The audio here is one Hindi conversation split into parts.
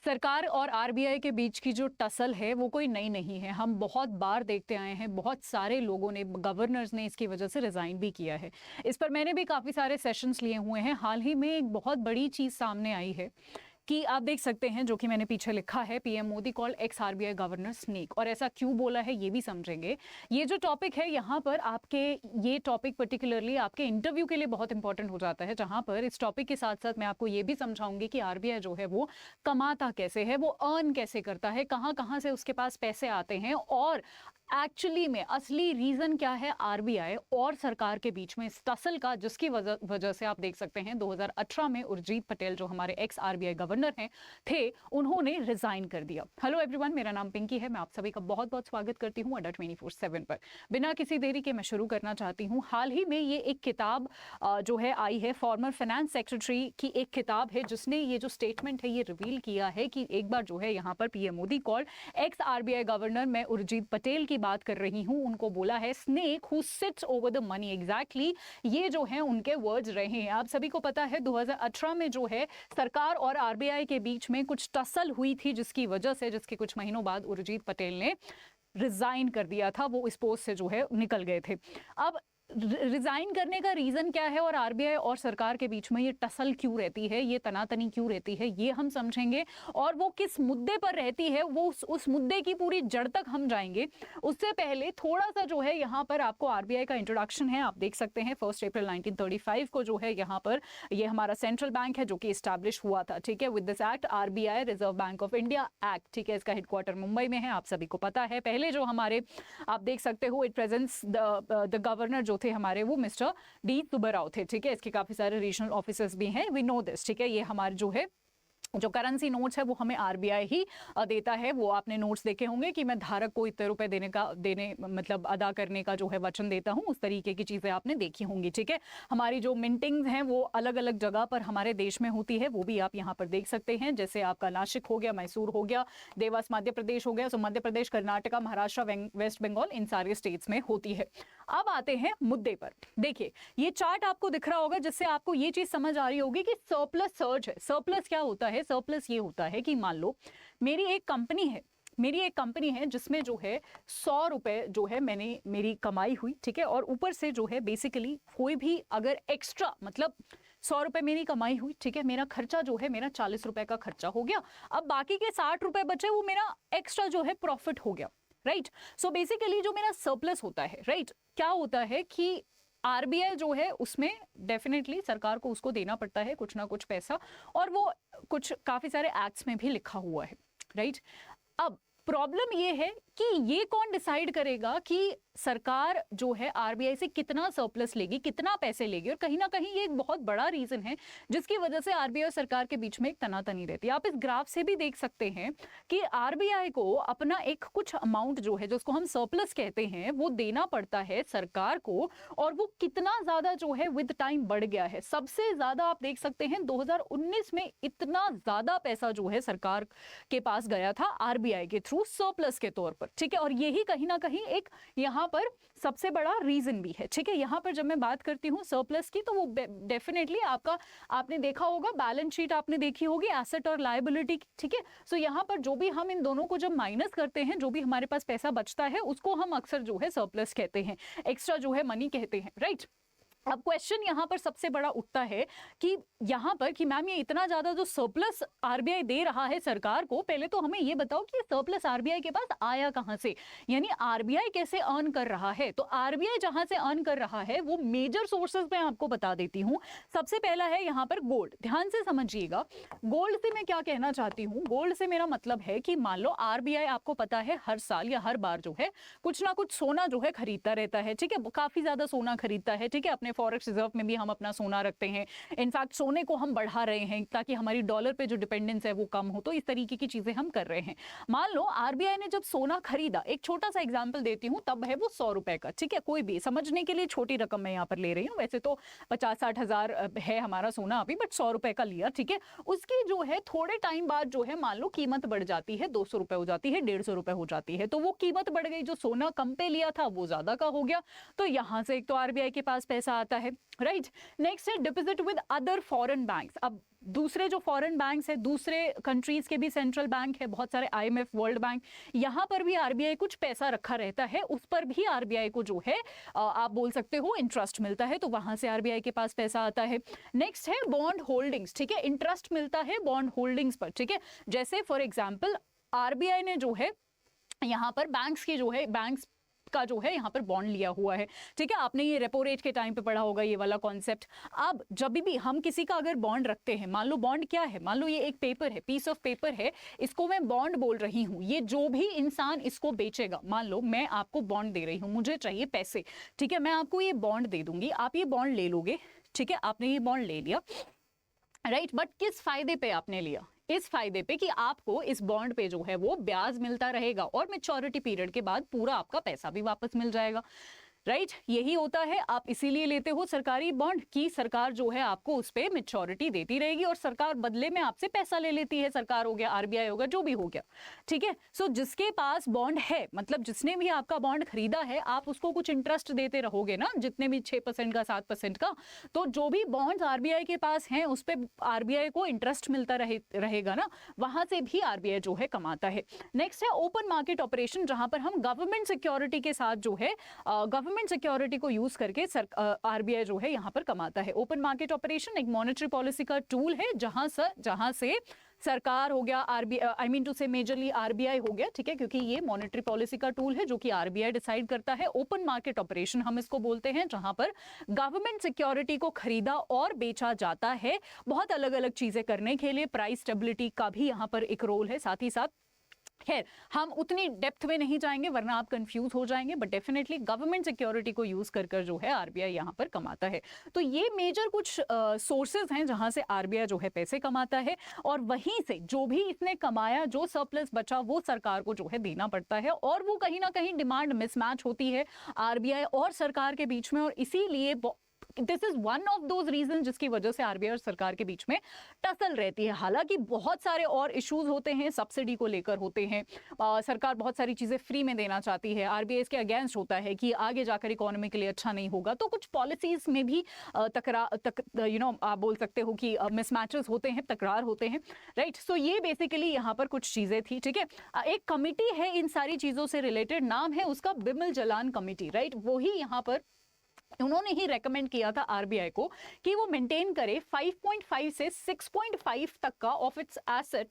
सरकार और आरबीआई के बीच की जो टसल है वो कोई नई नहीं है। हम बहुत बार देखते आए हैं, बहुत सारे लोगों ने, गवर्नर्स ने इसकी वजह से रिजाइन भी किया है। इस पर मैंने भी काफ़ी सारे सेशंस लिए हुए हैं। हाल ही में एक बहुत बड़ी चीज़ सामने आई है कि आप देख सकते हैं, जो कि मैंने पीछे लिखा है, PM Modi call x RBI governor snake. और ऐसा क्यों बोला है ये भी समझेंगे। ये जो टॉपिक है यहाँ पर आपके, ये टॉपिक पर्टिकुलरली आपके इंटरव्यू के लिए बहुत इंपॉर्टेंट हो जाता है, जहां पर इस टॉपिक के साथ साथ मैं आपको ये भी समझाऊंगी कि आरबीआई जो है वो कमाता कैसे है, वो अर्न कैसे करता है, कहाँ कहाँ से उसके पास पैसे आते हैं, और एक्चुअली में असली रीजन क्या है आरबीआई और सरकार के बीच में इस टसल का, जिसकी वजह से आप देख सकते हैं 2018 में उर्जित पटेल जो हमारे एक्स आरबीआई गवर्नर हैं थे, उन्होंने रिजाइन कर दिया। हेलो एवरीवन, मेरा नाम पिंकी है। मैं आप सभी का बहुत बहुत स्वागत करती हूँ अड्डा 24/7 पर। बिना किसी देरी के मैं शुरू करना चाहती हूँ। हाल ही में ये एक किताब जो है आई है, फॉर्मर फाइनेंस सेक्रेटरी की एक किताब है, जिसने ये जो स्टेटमेंट है ये रिवील किया है कि एक बार जो है यहाँ पर PM Modi call x RBI governor, मैं उर्जित पटेल की बात कर रही हूं, उनको बोला है snake who sits over the money. Exactly ये जो है उनके वर्ड्स रहे हैं। आप सभी को पता है 2018 में जो है सरकार और आरबीआई के बीच में कुछ टसल हुई थी, जिसकी वजह से, जिसके कुछ महीनों बाद उर्जित पटेल ने रिजाइन कर दिया था, वो इस पोस्ट से जो है निकल गए थे। अब रिजाइन करने का रीजन क्या है और आरबीआई और सरकार के बीच में ये टसल क्यों रहती है, ये तनातनी क्यों रहती है, ये हम समझेंगे। और वो किस मुद्दे पर रहती है, वो उस मुद्दे की पूरी जड़ तक हम जाएंगे। उससे पहले थोड़ा सा जो है यहाँ पर आपको आरबीआई का इंट्रोडक्शन है। आप देख सकते हैं 1 अप्रैल 1935 को जो है यहाँ पर ये हमारा सेंट्रल बैंक है जो कि एस्टैब्लिश हुआ था, ठीक है, with this act, RBI reserve bank of India act, ठीक है। इसका हेडक्वार्टर मुंबई में है, आप सभी को पता है। पहले जो हमारे, आप देख सकते हो, इट प्रेजेंट्स द गवर्नर जो थे हमारे, वो मिस्टर डी सुब्बाराव थे, ठीक है। इसके काफी सारे रीजनल ऑफिसर्स भी हैं, वी नो दिस, ठीक है। ये हमारे जो है, जो करेंसी नोट्स है वो हमें आरबीआई ही देता है। वो आपने नोट्स देखे होंगे कि मैं धारक को इतने रुपए देने मतलब अदा करने का जो है वचन देता हूं, उस तरीके की चीजें आपने देखी होंगी, ठीक है। हमारी जो मिंटिंग्स हैं वो अलग अलग जगह पर हमारे देश में होती है, वो भी आप यहाँ पर देख सकते हैं। जैसे आपका नासिक हो गया, मैसूर हो गया, देवास मध्य प्रदेश हो गया, सो मध्य प्रदेश, कर्नाटका, महाराष्ट्र, वेस्ट बंगाल, इन सारे स्टेट्स में होती है। अब आते हैं मुद्दे पर। देखिए ये चार्ट आपको दिख रहा होगा, जिससे आपको ये चीज समझ आ रही होगी कि सरप्लस सर्ज है। सरप्लस क्या होता है? सरप्लस ये होता है कि मान लो मेरी एक कंपनी है जिसमें जो है 100 रुपए जो है मेरी कमाई हुई, ठीक है, और ऊपर से जो है बेसिकली कोई भी अगर एक्स्ट्रा, मतलब 100 रुपए मेरी कमाई हुई, ठीक है, मेरा खर्चा जो है मेरा 40 रुपए का खर्चा हो गया, अब बाकी के 60 रुपए बचे, वो मेरा एक्स्ट्रा जो है प्रॉफिट हो गया, राइट। सो बेसिकली जो मेरा सरप्लस होता है, राइट, क्या होता है कि आरबीआई जो है उसमें डेफिनेटली सरकार को उसको देना पड़ता है कुछ ना कुछ पैसा, और वो कुछ काफी सारे एक्ट्स में भी लिखा हुआ है, राइट। अब प्रॉब्लम ये है कि ये कौन डिसाइड करेगा कि सरकार जो है आरबीआई से कितना सरप्लस लेगी, कितना पैसे लेगी। और कहीं ना कहीं ये एक बहुत बड़ा रीजन है जिसकी वजह से आरबीआई और सरकार के बीच में एक तनातनी रहती है। आप इस ग्राफ से भी देख सकते हैं कि आरबीआई को अपना एक कुछ अमाउंट जो है, जिसको हम सरप्लस कहते हैं, वो देना पड़ता है सरकार को, और वो कितना ज्यादा जो है विद टाइम बढ़ गया है। सबसे ज्यादा आप देख सकते हैं 2019 में इतना ज्यादा पैसा जो है सरकार के पास गया था आरबीआई के थ्रू सरप्लस के तौर पर, ठीक है। और यही कहीं ना कहीं एक यहाँ पर सबसे बड़ा रीजन भी है, ठीक है। यहाँ पर जब मैं बात करती हूँ सरप्लस की, तो वो डेफिनेटली आपने देखा होगा, बैलेंस शीट आपने देखी होगी, एसेट और लायबिलिटी, ठीक है। सो यहाँ पर जो भी हम इन दोनों को जब माइनस करते हैं, जो भी हमारे पास पैसा बचता है, उसको हम अक्सर जो है सरप्लस कहते हैं, एक्स्ट्रा जो है मनी कहते हैं, राइट। अब क्वेश्चन यहाँ पर सबसे बड़ा उठता है कि यहाँ पर कि मैम ये इतना ज्यादा जो सरप्लस आरबीआई दे रहा है सरकार को, पहले तो हमें ये बताओ कि सरप्लस आरबीआई के पास आया कहाँ से, यानी आरबीआई कैसे अर्न कर रहा है। तो आरबीआई जहां से अर्न कर रहा है वो मेजर सोर्सेज में आपको बता देती हूँ। सबसे पहला है यहाँ पर गोल्ड। ध्यान से समझिएगा, गोल्ड से मैं क्या कहना चाहती हूँ। गोल्ड से मेरा मतलब है कि मान लो आरबीआई, आपको पता है, हर साल या हर बार जो है कुछ ना कुछ सोना जो है खरीदता रहता है, ठीक है, काफी ज्यादा सोना खरीदता है, ठीक है। अपने फॉरेक्स रिजर्व में भी हम अपना सोना रखते हैं, इनफैक्ट सोने को हम बढ़ा रहे हैं ताकि हमारी डॉलर पे जो डिपेंडेंस है वो कम हो। तो इस तरीके की चीजें हम कर रहे हैं। मान लो आरबीआई ने जब सोना खरीदा, एक छोटा सा एग्जांपल देती हूं, तब है वो 100 रुपए का, ठीक है, कोई भी समझने के लिए छोटी रकम मैं यहाँ पर ले रही हूँ, वैसे तो 50-60 हजार है हमारा सोना अभी, बट 100 रुपए का लिया, ठीक है। उसकी जो है थोड़े टाइम बाद जो है मान लो कीमत बढ़ जाती है, 200 रुपए हो जाती है, 150 रुपए हो जाती है, तो वो कीमत बढ़ गई, जो सोना कम पे लिया था वो ज्यादा का हो गया। तो यहां से एक तो आरबीआई के पास पैसा आता है, राइट। नेक्स्ट है deposit with other foreign banks. अब दूसरे जो फॉरेन बैंक्स है, दूसरे कंट्रीज के भी सेंट्रल बैंक है, बहुत सारे IMF, वर्ल्ड बैंक, यहाँ पर भी आरबीआई कुछ पैसा रखा रहता है, उस पर भी आरबीआई को जो है आप बोल सकते हो इंटरेस्ट मिलता है, तो वहां से आरबीआई के पास पैसा आता है। नेक्स्ट है बॉन्ड होल्डिंग्स, ठीक है, इंटरेस्ट मिलता है बॉन्ड होल्डिंग्स पर, ठीक है। जैसे फॉर एग्जाम्पल आरबीआई ने जो है यहाँ पर बैंक्स की जो है, बैंक्स का जो है यहाँ पर बॉन्ड लिया हुआ है, ठीक है। आपने ये रेपो रेट के टाइम पे पढ़ा होगा ये वाला कॉन्सेप्ट। अब जब भी हम किसी का अगर बॉन्ड रखते हैं, मान लो बॉन्ड क्या है, मान लो ये एक पेपर है, पीस ऑफ पेपर है, इसको मैं बॉन्ड बोल रही हूँ, ये जो भी इंसान इसको बेचेगा, मान लो मैं आपको बॉन्ड दे रही हूँ, मुझे चाहिए पैसे, ठीक है, मैं आपको ये बॉन्ड दे दूंगी, आप ये बॉन्ड ले लोगे, ठीक है, आपने ये बॉन्ड ले लिया, राइट, बट किस फायदे पे आपने लिया? इस फायदे पे कि आपको इस बॉन्ड पे जो है वो ब्याज मिलता रहेगा और मैच्योरिटी पीरियड के बाद पूरा आपका पैसा भी वापस मिल जाएगा, राइट। यही होता है, आप इसीलिए लेते हो सरकारी बॉन्ड कि सरकार जो है आपको उस पे मैच्योरिटी देती रहेगी और सरकार बदले में आपसे पैसा ले लेती है, सरकार हो गया, आरबीआई होगा, जो भी हो गया, ठीक है। सो जिसके पास बॉन्ड है, मतलब जिसने भी आपका बॉन्ड खरीदा है, आप उसको कुछ इंटरेस्ट देते रहोगे ना, जितने भी 6% का, 7% का, तो जो भी बॉन्ड्स आरबीआई के पास हैं उस पर आरबीआई को इंटरेस्ट मिलता रहेगा ना, वहां से भी आरबीआई जो है कमाता है। नेक्स्ट है ओपन मार्केट ऑपरेशन, जहां पर हम गवर्नमेंट सिक्योरिटी के साथ जो है गवर्नमेंट सिक्योरिटी को यूज करके आरबीआई जो है यहां पर कमाता है। ओपन मार्केट ऑपरेशन एक मॉनेटरी पॉलिसी का टूल है, जहां से सरकार हो गया, आरबीआई, आई मीन टू से मेजरली आरबीआई हो गया, ठीक है, क्योंकि ये मॉनेटरी पॉलिसी का टूल है जो कि आरबीआई डिसाइड करता है। ओपन मार्केट ऑपरेशन हम इसको बोलते हैं, जहां पर गवर्नमेंट सिक्योरिटी को खरीदा और बेचा जाता है, बहुत अलग अलग चीजें करने के लिए। प्राइस स्टेबिलिटी का भी यहाँ पर एक रोल है, साथ ही साथ खैर हम उतनी डेप्थ में नहीं जाएंगे वरना आप कंफ्यूज हो जाएंगे, बट डेफिनेटली गवर्नमेंट सिक्योरिटी को यूज कर जो है आरबीआई यहाँ पर कमाता है। तो ये मेजर कुछ सोर्सेज हैं जहां से आरबीआई जो है पैसे कमाता है, और वहीं से जो भी इसने कमाया, जो सरप्लस बचा, वो सरकार को जो है देना पड़ता है, और वो कहीं ना कहीं डिमांड मिसमैच होती है आरबीआई और सरकार के बीच में, और इसीलिए this is one of those reason जिसकी वजह से आरबीआई और सरकार के बीच में टसल रहती है। हालांकि बहुत सारे और इश्यूज होते हैं, सब्सिडी को लेकर होते हैं, सरकार बहुत सारी चीजें फ्री में देना चाहती है, आरबीआई इसके अगेंस्ट होता है कि आगे जाकर इकोनॉमी के लिए अच्छा नहीं होगा, तो कुछ पॉलिसीज में भी आप बोल सकते हो कि मिसमैचेस होते हैं, तकरार होते हैं, राइट। सो ये बेसिकली यहाँ पर कुछ चीजें थी, ठीक है। एक कमिटी है इन सारी चीजों से रिलेटेड, नाम है उसका बिमल जलान कमिटी, राइट। वही यहाँ पर उन्होंने ही रेकमेंड किया था आरबीआई को कि वो मेंटेन करे 5.5 से 6.5 तक का of its asset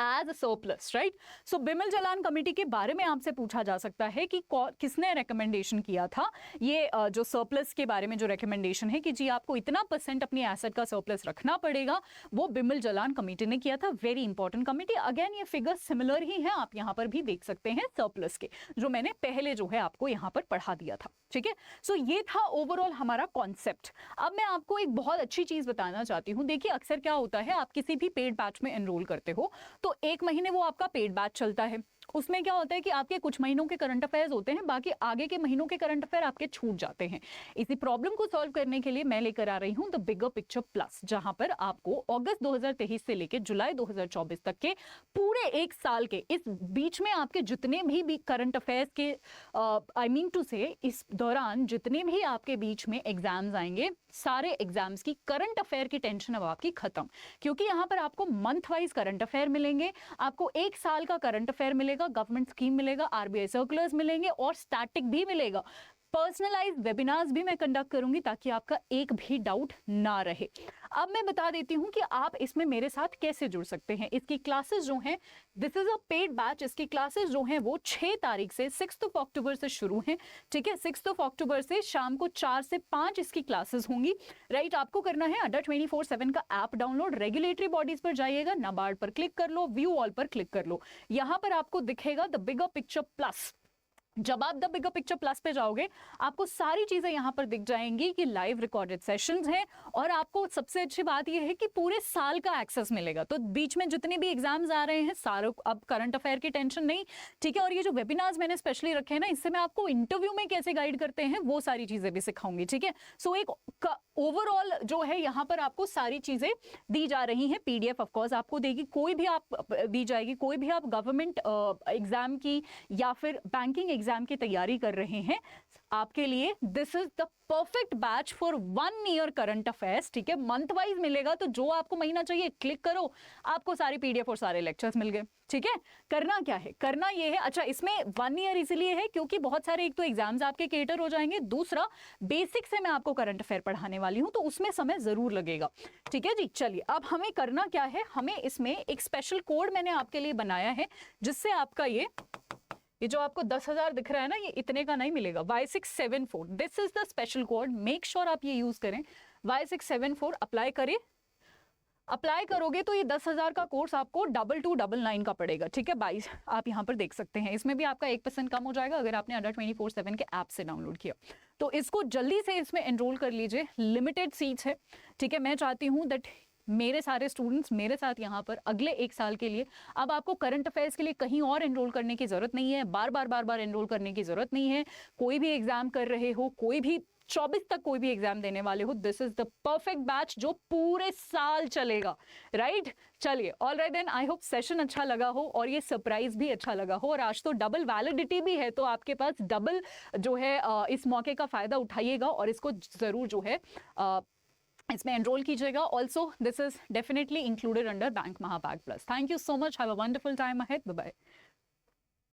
as a surplus, right. So Bimal Jalan committee के बारे में आपसे पूछा जा सकता है कि किसने रेकमेंडेशन किया था ये जो सरप्लस के बारे में जो रेकमेंडेशन है कि जी आपको इतना % अपनी एसेट का सरप्लस रखना पड़ेगा, वो बिमल जलान कमेटी ने किया था। वेरी इंपॉर्टेंट कमेटी, अगेन ये फिगर सिमिलर ही है, आप यहाँ पर भी देख सकते हैं सरप्लस के, जो मैंने पहले जो है आपको यहाँ पर पढ़ा दिया था, ठीक है। सो ये था ओवरऑल हमारा कॉन्सेप्ट। अब मैं आपको एक बहुत अच्छी चीज बताना चाहती हूँ। देखिए अक्सर क्या होता है, आप किसी भी पेड बैच में एनरोल करते हो तो 1 महीने वो आपका पेड बैच चलता है, उसमें क्या होता है कि आपके कुछ महीनों के करंट अफेयर्स होते हैं, बाकी आगे के महीनों के करंट अफेयर आपके छूट जाते हैं। इसी प्रॉब्लम को सॉल्व करने के लिए मैं लेकर आ रही हूं द बिगर पिक्चर प्लस, जहां पर आपको अगस्त 2023 से लेकर जुलाई 2024 तक के पूरे 1 साल के इस बीच में आपके जितने भी करंट अफेयर्स के आई मीन टू से इस दौरान जितने भी आपके बीच में एग्जाम्स आएंगे, सारे एग्जाम्स की करंट अफेयर की टेंशन अब आपकी खत्म, क्योंकि यहाँ पर आपको मंथ वाइज करंट अफेयर मिलेंगे, आपको 1 साल का करंट अफेयर मिलेगा, गवर्नमेंट स्कीम मिलेगा, आरबीआई सर्कुलर्स मिलेंगे और स्टैटिक भी मिलेगा। पर्सनलाइज्ड वेबिनार्स भी मैं कंडक्ट करूंगी ताकि आपका एक भी डाउट ना रहे। अब मैं बता देती हूं कि आप इसमें मेरे साथ कैसे जुड़ सकते हैं। इसकी क्लासेस जो हैं, this is a paid batch, इसकी क्लासेस जो हैं वो 6 तारीख से 6 अक्टूबर से शुरू हैं, ठीक है। 6 अक्टूबर से शाम को 4 से 5 इसकी क्लासेस होंगी, राइट। आपको करना है अड्डा 24/7 का ऐप डाउनलोड, रेगुलेटरी बॉडीज पर जाइएगा, नाबार्ड पर क्लिक कर लो, व्यू ऑल पर क्लिक कर लो, यहां पर आपको दिखेगा द बिगर पिक्चर प्लस। जब आप द बिगर पिक्चर प्लस पे जाओगे आपको सारी चीजें यहां पर दिख जाएंगी कि लाइव रिकॉर्डेड सेशंस हैं, और आपको सबसे अच्छी बात यह है कि पूरे साल का एक्सेस मिलेगा। तो बीच में जितने भी एग्जाम्स आ रहे हैं सारे, अब करंट अफेयर की टेंशन नहीं, ठीक है। और ये जो वेबिनार्स मैंने स्पेशली रखे हैं ना, इससे मैं आपको इंटरव्यू में कैसे गाइड करते हैं वो सारी चीजें भी सिखाऊंगी, ठीक है। सो एक ओवरऑल जो है यहाँ पर आपको सारी चीजें दी जा रही हैं। पीडीएफ ऑफकोर्स आपको देगी, कोई भी आप दी जाएगी, कोई भी आप गवर्नमेंट एग्जाम की या फिर बैंकिंग एग्जाम की तैयारी कर रहे हैं, आपके लिए this is the perfect batch for 1 year current affairs. ठीक है, मंथ वाइज मिलेगा, तो जो आपको महीना चाहिए क्लिक करो, आपको सारी पीडीएफ और सारे लेक्चर्स मिल गए। ठीक है, करना क्या है, करना ये है, अच्छा इसमें 1 ईयर इसलिए है क्योंकि बहुत सारे, एक तो एग्जाम्स आपके केटर हो जाएंगे, दूसरा बेसिक से मैं आपको करंट अफेयर पढ़ाने वाली हूं, तो उसमें समय जरूर लगेगा। ठीक है जी, चलिए अब हमें करना क्या है, हमें इसमें एक स्पेशल कोड मैंने आपके लिए बनाया है, जिससे आपका ये जो आपको 10,000 दिख रहा है ना, ये इतने का नहीं मिलेगा। Y674 this is the special code, make sure आप ये यूज करें। Y674 अप्लाई करें, अप्लाई करोगे तो ये 10,000 का कोर्स आपको 2299 का पड़ेगा। ठीक है, 22 आप यहाँ पर देख सकते हैं, इसमें भी आपका 1% कम हो जाएगा अगर आपने अंडर 24/7 के ऐप से डाउनलोड किया। तो इसको जल्दी से इसमें एनरोल कर लीजिए, लिमिटेड सीट्स है। ठीक है, मैं चाहती हूँ दैट मेरे सारे स्टूडेंट्स मेरे साथ यहाँ पर अगले 1 साल के लिए, अब आपको करंट अफेयर्स के लिए कहीं और एनरोल करने की जरूरत नहीं है, बार बार एनरोल करने की जरूरत नहीं है। कोई भी एग्जाम कर रहे हो, कोई भी 24 तक कोई भी एग्जाम देने वाले हो, this is the perfect batch जो पूरे साल चलेगा। राइट, चलिए all right then, I hope session अच्छा लगा हो और ये सरप्राइज भी अच्छा लगा हो। और आज तो डबल वैलिडिटी भी है, तो आपके पास डबल जो है इस मौके का फायदा उठाइएगा और इसको जरूर जो है इसमें एनरोल कीजिएगा। Also this is definitely included under bank Mahapack plus. Thank you so much, have a wonderful time ahead, bye bye.